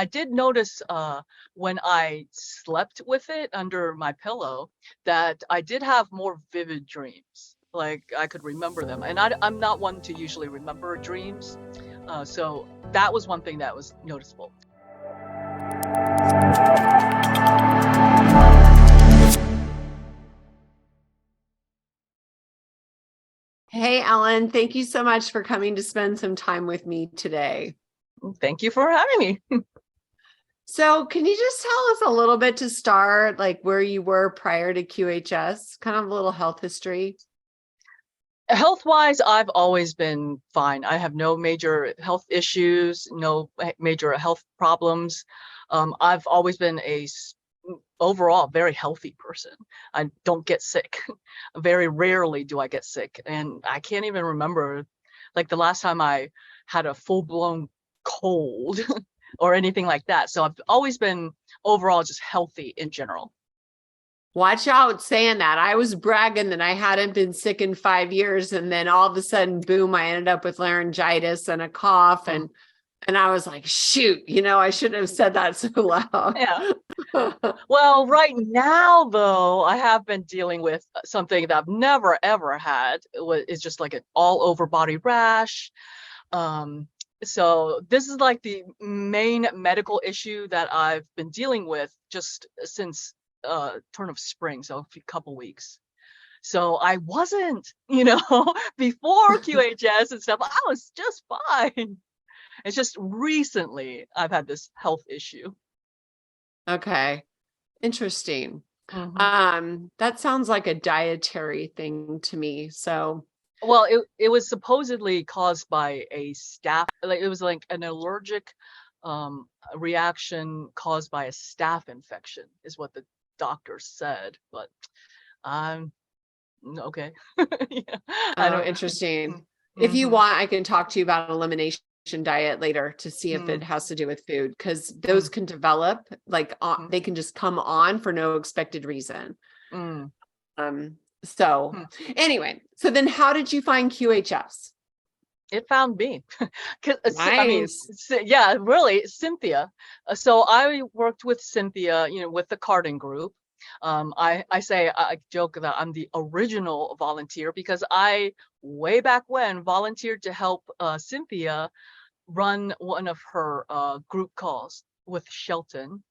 I did notice when I slept with it under my pillow that I did have more vivid dreams. Like I could remember them, and I'm not one to usually remember dreams, so that was one thing that was noticeable. Hey, Ellen, thank you so much for coming to spend some time with me today. Thank you for having me. So can you just tell us a little bit to start, like where you were prior to QHS, kind of a little health history? Health-wise, I've always been fine. I have no major health issues, no major health problems. I've always been overall very healthy person. I don't get sick. Very rarely do I get sick, and I can't even remember like the last time I had a full-blown cold or anything like that. So I've always been overall just healthy in general. Watch out saying that. I was bragging that I hadn't been sick in 5 years, and then all of a sudden, boom, I ended up with laryngitis and a cough, and I was like, shoot, I shouldn't have said that so loud. Yeah. Well, right now, though, I have been dealing with something that I've never, ever had. It's just like an all over body rash. So this is like the main medical issue that I've been dealing with just since turn of spring, so a couple weeks. So I wasn't, before QHS and stuff, I was just fine. It's just recently I've had this health issue. Okay. Interesting. That sounds like a dietary thing to me. So, well, it was supposedly caused by a staph, like it was like an allergic reaction caused by a staph infection is what the doctor said, but okay. Yeah, I don't. Interesting. If you want, I can talk to you about elimination diet later to see if it has to do with food, because those can develop like they can just come on for no expected reason. So anyway, so then how did you find QHS? It found me. Nice. I mean, yeah, really, Cynthia. So I worked with Cynthia, with the Cardin group. I joke that I'm the original volunteer because I, way back when, volunteered to help Cynthia run one of her group calls with Shelton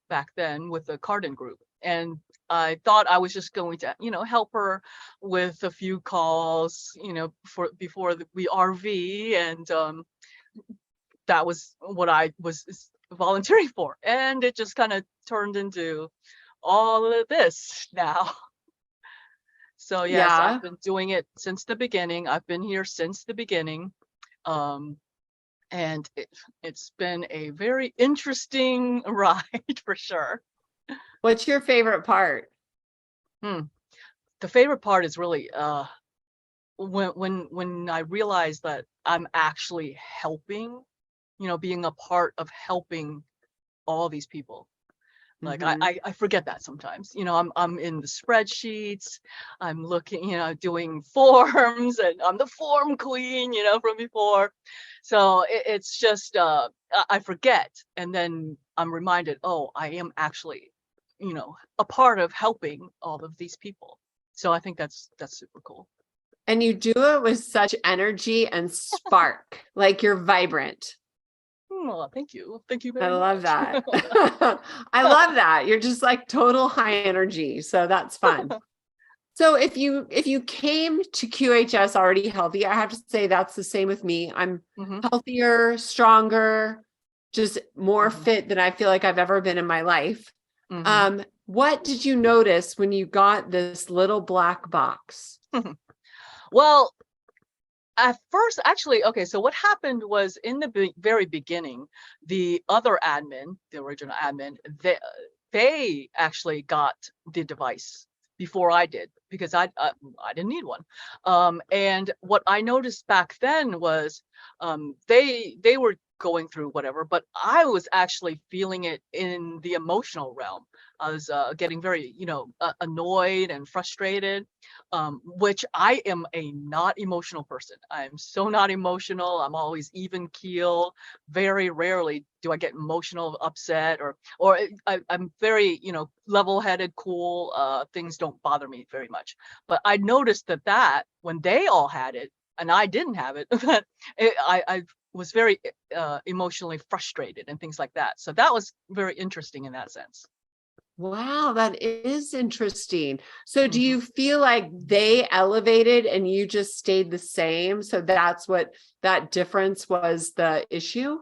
back then with the Cardin group. And I thought I was just going to, help her with a few calls, before we RV, and that was what I was volunteering for. And it just kind of turned into all of this now. So yes, I've been doing it since the beginning. I've been here since the beginning. And it's been a very interesting ride for sure. What's your favorite part? The favorite part is really when I realized that I'm actually helping, being a part of helping all these people. Like I forget that sometimes, I'm in the spreadsheets, I'm looking, doing forms, and I'm the form queen, from before. So it's just, I forget. And then I'm reminded, oh, I am actually, a part of helping all of these people. So I think that's super cool. And you do it with such energy and spark, like you're vibrant. Oh, thank you. Thank you very much. I love that. I love that. You're just like total high energy. So that's fun. So if you came to QHS already healthy, I have to say that's the same with me. I'm healthier, stronger, just more fit than I feel like I've ever been in my life. What did you notice when you got this little black box? Well, at first, actually, okay, so what happened was in the very beginning, the other admin, the original admin, they actually got the device before I did, because I didn't need one. And what I noticed back then was they were going through whatever, but I was actually feeling it in the emotional realm. I was getting very, annoyed and frustrated, which I am a not emotional person. I'm so not emotional. I'm always even keel. Very rarely do I get emotional, upset, or I'm very, level-headed, cool. Things don't bother me very much. But I noticed that when they all had it and I didn't have it, that I was very emotionally frustrated and things like that. So that was very interesting in that sense. Wow, that is interesting. So do Mhm. you feel like they elevated and you just stayed the same? So that's what that difference was, the issue?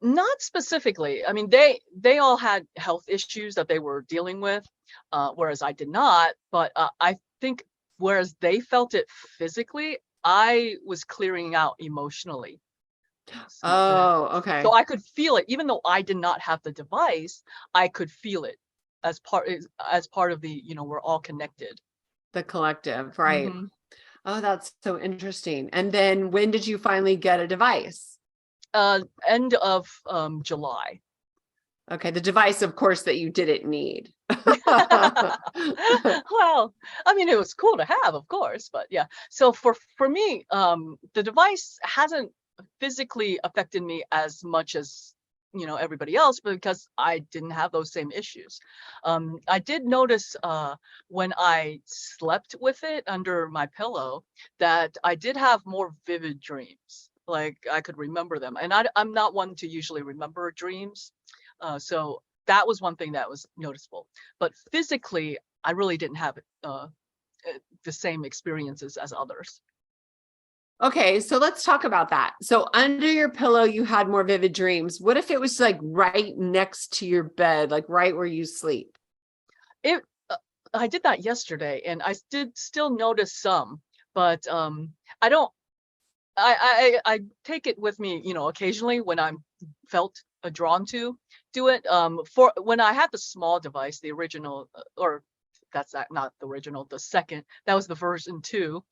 Not specifically. I mean, they all had health issues that they were dealing with, whereas I did not. But I think whereas they felt it physically, I was clearing out emotionally. Oh, So okay. I could feel it, even though I did not have the device. I could feel it as part of the, we're all connected. The collective, right? Hmm. Oh, that's so interesting. And then when did you finally get a device? End of July. Okay, the device, of course, that you didn't need. Well, I mean, it was cool to have, of course, but yeah. So for me, the device hasn't physically affected me as much as everybody else, because I didn't have those same issues. I did notice when I slept with it under my pillow that I did have more vivid dreams. Like I could remember them, and I'm not one to usually remember dreams. So that was one thing that was noticeable. But physically, I really didn't have the same experiences as others. Okay, so let's talk about that. So under your pillow, you had more vivid dreams. What if it was like right next to your bed, like right where you sleep? It I did that yesterday, and I did still notice some, but I don't. I take it with me, occasionally when I'm felt drawn to do it. For when I had the small device, the original, or that's not the original, the second, that was the version 2,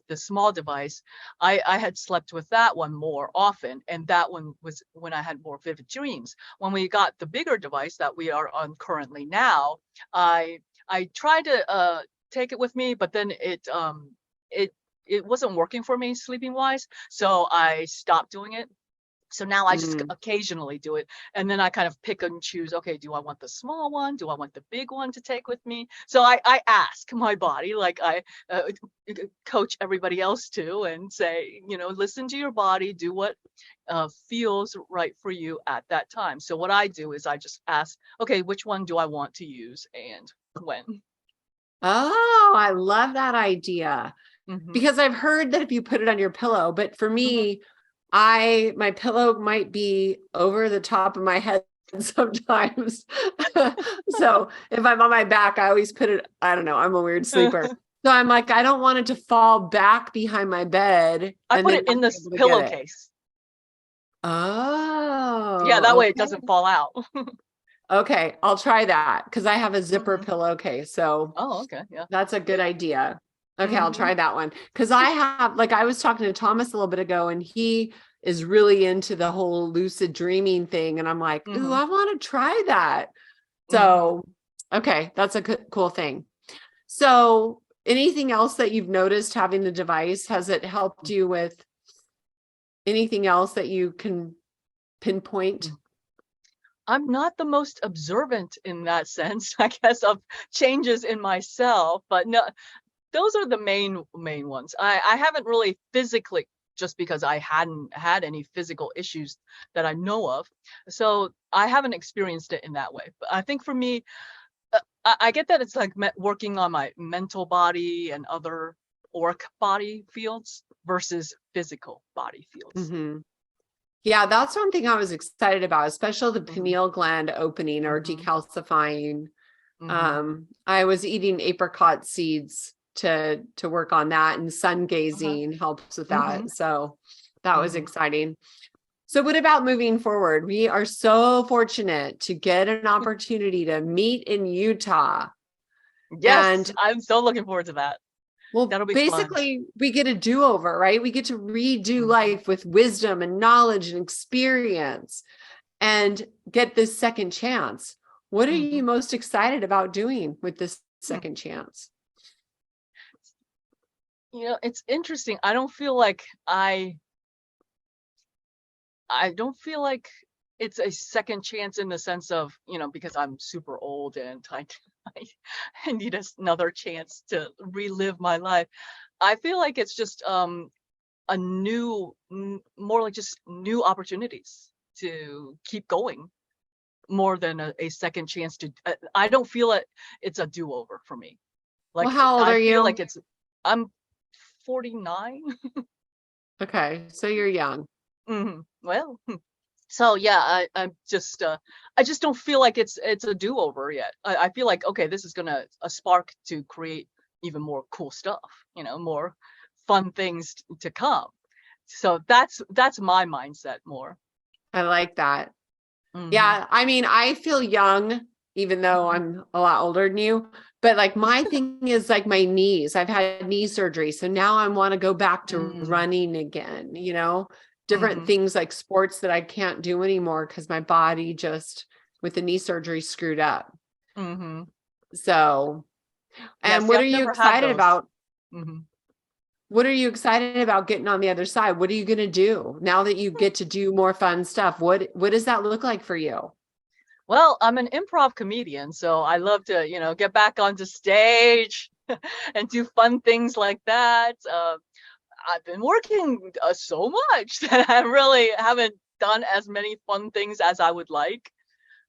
the small device. I had slept with that one more often, and that one was when I had more vivid dreams. When we got the bigger device that we are on currently now, I tried to take it with me, but then it it wasn't working for me sleeping wise, so I stopped doing it. So now I just Mm. occasionally do it, and then I kind of pick and choose. Okay, do I want the small one? Do I want the big one to take with me? So I ask my body, like I coach everybody else too, and say, listen to your body, do what feels right for you at that time. So what I do is I just ask, okay, which one do I want to use and when? Oh, I love that idea. Hmm. Because I've heard that if you put it on your pillow, but for Hmm. me, my pillow might be over the top of my head sometimes. So if I'm on my back, I always put it, I don't know, I'm a weird sleeper. So I'm like, I don't want it to fall back behind my bed I and put then it not in be this able to get it. pillowcase. Yeah, that Oh, way it okay. doesn't fall out. Okay, I'll try that because I have a zipper Hmm. pillowcase. So Oh, okay. Yeah. that's a good idea. Okay, I'll Hmm. try that one. Because I have, like, I was talking to Thomas a little bit ago, and he is really into the whole lucid dreaming thing. And I'm like, ooh, Hmm. I want to try that. Hmm. So, okay, that's a cool thing. So, anything else that you've noticed having the device? Has it helped you with anything else that you can pinpoint? I'm not the most observant in that sense, I guess, of changes in myself, but no, those are the main ones. I haven't really physically, just because I hadn't had any physical issues that I know of, so I haven't experienced it in that way. But I think for me, I get that it's like working on my mental body and other orc body fields versus physical body fields. Mm-hmm. Yeah, that's one thing I was excited about, especially the Hmm. pineal gland opening or Hmm. decalcifying. Hmm. I was eating apricot seeds to work on that, and sun Uh-huh. gazing helps with Hmm. that. So that was Hmm. exciting. So what about moving forward? We are so fortunate to get an opportunity to meet in Utah. Yes, And I'm so looking forward to that. Well, That'll be fun. basically, we get a do-over, right? We get to redo life with wisdom and knowledge and experience and get this second chance. What are you most excited about doing with this second chance? You know, it's interesting. I don't feel like it's a second chance in the sense of, you know, because I'm super old and I need another chance to relive my life. I feel like it's just a more like just new opportunities to keep going more than a second chance to. I don't feel it's a do-over for me. Like, well, how old are I feel you? like I'm 49. Okay, so you're young. Well, so yeah, I just don't feel like it's a do-over yet. I feel like, okay, this is gonna a spark to create even more cool stuff, you know, more fun things to come. So that's my mindset more. I like that. Yeah, I mean, I feel young, even though I'm a lot older than you. But like my thing is like my knees. I've had knee surgery, so now I want to go back to running again. You know, different things like sports that I can't do anymore because my body just with the knee surgery screwed up. So, and what are you excited about? What are you excited about getting on the other side? What are you going to do now that you get to do more fun stuff? What does that look like for you? Well, I'm an improv comedian, so I love to, you know, get back onto stage and do fun things like that. I've been working so much that I really haven't done as many fun things as I would like.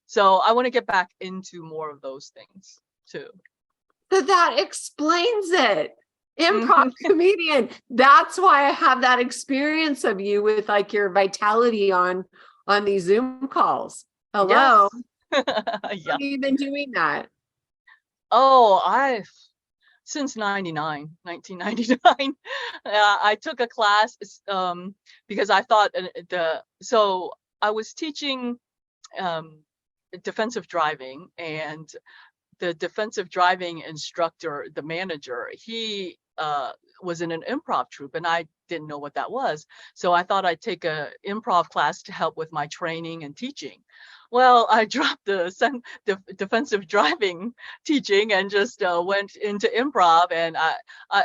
So I want to get back into more of those things too. So that explains it. Improv comedian. That's why I have that experience of you with like your vitality on these Zoom calls. Hello. Yes. Yeah. Have you been doing that? Oh, since 1999. I took a class because I thought so I was teaching defensive driving, and the defensive driving instructor, the manager, he was in an improv troupe, and I didn't know what that was. So I thought I'd take a improv class to help with my training and teaching. Well, I dropped the defensive driving teaching and just went into improv, and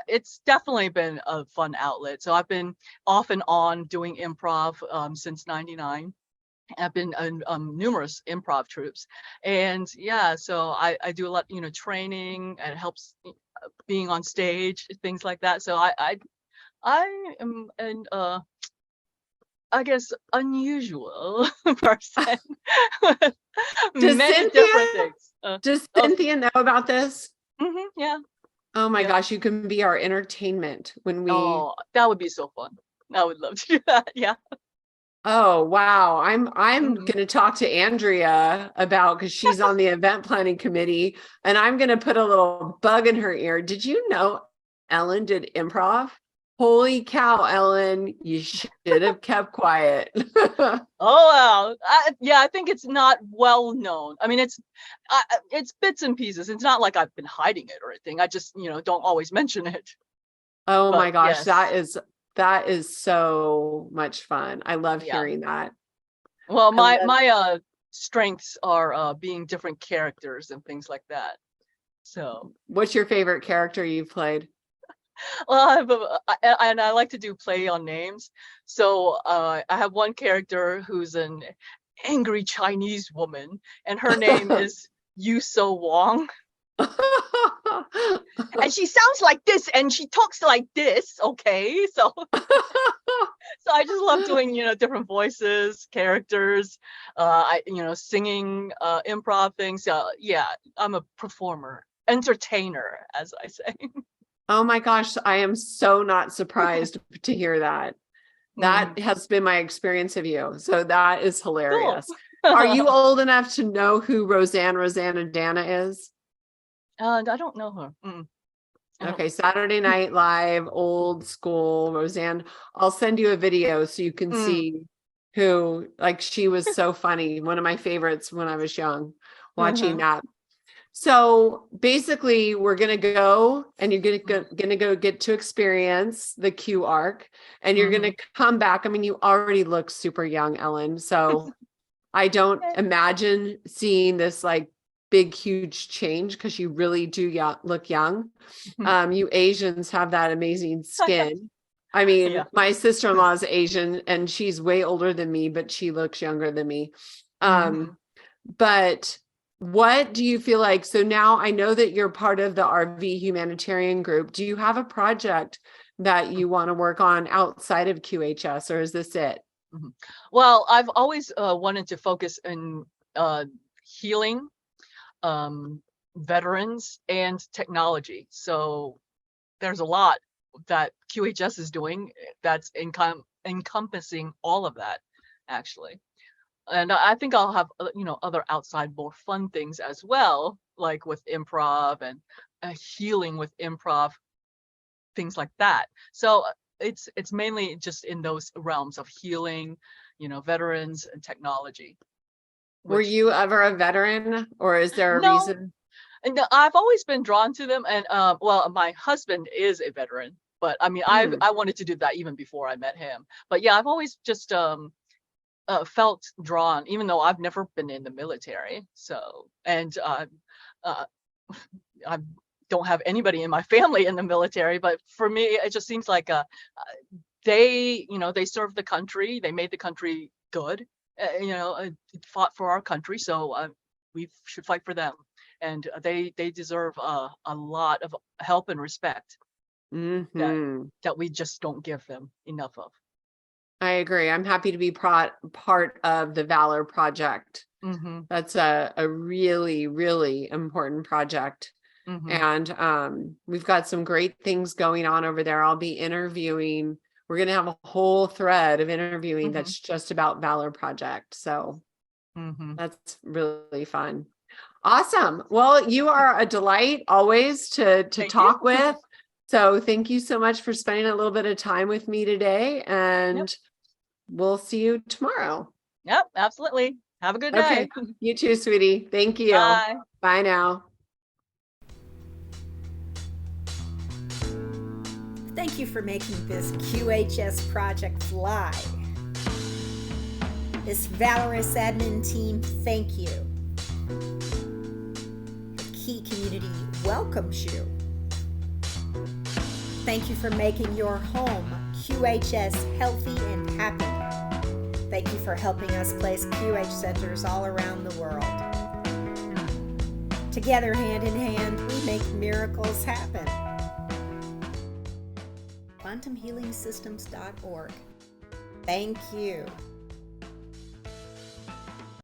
it's definitely been a fun outlet. So I've been off and on doing improv since '99. I've been in numerous improv troupes, and yeah, so I do a lot, you know, training, and it helps being on stage, things like that. So I am an I guess unusual person with many different things. Does Cynthia know about this? Yeah. Oh my gosh, you can be our entertainment when we. Oh, that would be so fun. I would love to do that. Yeah. Oh wow, I'm going to talk to Andrea about, because she's on the event planning committee, and I'm going to put a little bug in her ear. Did you know Ellen did improv? Holy cow, Ellen, you should have kept quiet. Oh wow. Yeah, I think it's not well known. I mean, it's bits and pieces. It's not like I've been hiding it or anything. I just, you know, don't always mention it. Oh my gosh, yes. That is so much fun. I love hearing that. Well, my strengths are being different characters and things like that. So, what's your favorite character you've played? Well, and I like to do play on names. So I have one character who's an angry Chinese woman, and her name is Yu So Wong. And she sounds like this, and she talks like this. Okay, so so I just love doing, you know, different voices, characters, singing, improv things. Yeah, I'm a performer, entertainer, as I say. Oh my gosh, I am so not surprised to hear that. That has been my experience of you. So that is hilarious. Cool. Are you old enough to know who Rosanna is? I don't know her. Okay, Saturday Night Live, old school Roseanne. I'll send you a video so you can see who, like, she was so funny. One of my favorites when I was young, watching that. So basically, we're gonna go, and you're gonna go get to experience the Q arc, and you're gonna come back. I mean, you already look super young, Ellen. So I don't imagine seeing this like big, huge change, because you really do look young. You Asians have that amazing skin. I mean, Yeah. my sister-in-law is Asian, and she's way older than me, but she looks younger than me. But what do you feel like? So now I know that you're part of the RV humanitarian group. Do you have a project that you want to work on outside of QHS, or is this it? Well, I've always wanted to focus in healing, veterans, and technology. So there's a lot that QHS is doing that's encompassing all of that, actually. And I think I'll have, other outside, more fun things as well, like with improv and healing with improv, things like that. So it's mainly just in those realms of healing, veterans and technology. Were you ever a veteran, or is there a No, reason? and I've always been drawn to them. And well, my husband is a veteran, but I mean, I wanted to do that even before I met him. But yeah, I've always just felt drawn, even though I've never been in the military. So, and I don't have anybody in my family in the military, but for me, it just seems like they served the country, they made the country good, fought for our country, so we should fight for them, and they deserve a lot of help and respect that we just don't give them enough of. I agree. I'm happy to be part of the Valor Project. That's a really, really important project. And we've got some great things going on over there. I'll be interviewing. We're going to have a whole thread of interviewing that's just about Valor Project. So that's really fun. Awesome. Well, you are a delight always to talk with. So thank you so much for spending a little bit of time with me today, and we'll see you tomorrow. Yep, absolutely. Have a good day. Okay. You too, sweetie. Thank you. Bye. Bye now. Thank you for making this QHS project fly. This valorous admin team, thank you. The Key community welcomes you. Thank you for making your home QHS healthy and happy. Thank you for helping us place QH centers all around the world. Together, hand in hand, we make miracles happen. QuantumHealingSystems.org. Thank you.